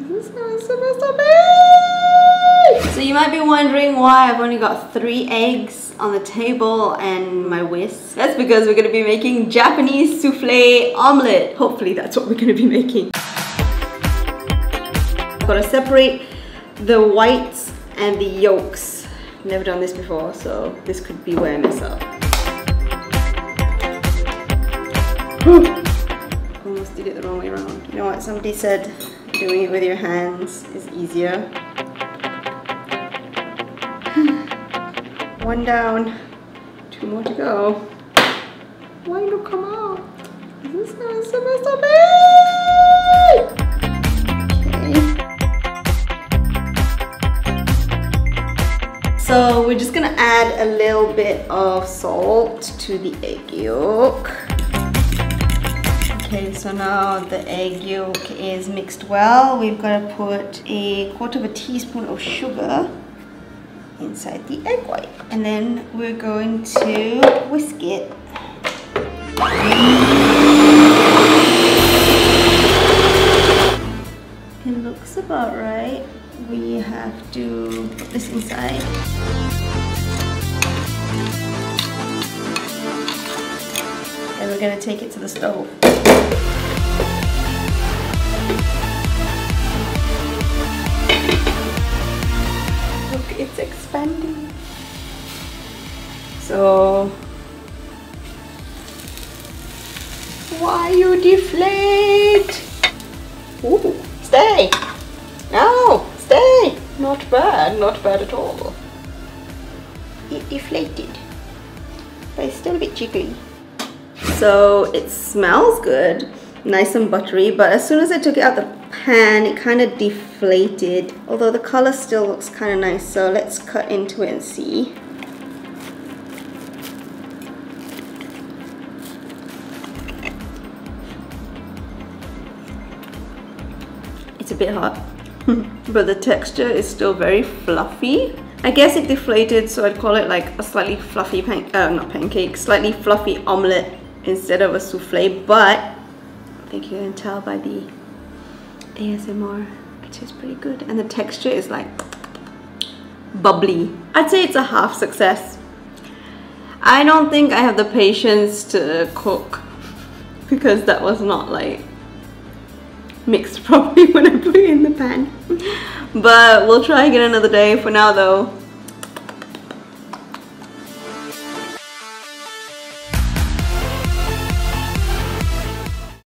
This is supposed to be. So you might be wondering why I've only got 3 eggs on the table and my whisk. That's because we're going to be making Japanese souffle omelette. Hopefully that's what we're going to be making. I've got to separate the whites and the yolks. Never done this before, so this could be where I mess up. Almost did it the wrong way around. You know what, somebody said doing it with your hands is easier. 1 down, 2 more to go. Why not come out? This is not supposed to be. Okay. So we're just gonna add a little bit of salt to the egg yolk. Okay, so now the egg yolk is mixed well. We've got to put a 1/4 teaspoon of sugar inside the egg white. And then we're going to whisk it. It looks about right. We have to put this inside. And we're going to take it to the stove. Look, it's expanding. So, why you deflate? Ooh, stay. No, stay. Not bad at all. It deflated, but it's still a bit jiggly. So it smells good, nice and buttery, but as soon as I took it out the pan, it kind of deflated, although the color still looks kind of nice. So let's cut into it and see. It's a bit hot, but the texture is still very fluffy. I guess it deflated, so I'd call it like a slightly fluffy slightly fluffy omelette instead of a souffle, but I think you can tell by the ASMR, it tastes pretty good. And the texture is like bubbly. I'd say it's a half success. I don't think I have the patience to cook because that was not like mixed properly when I put it in the pan. But we'll try again another day. For now though,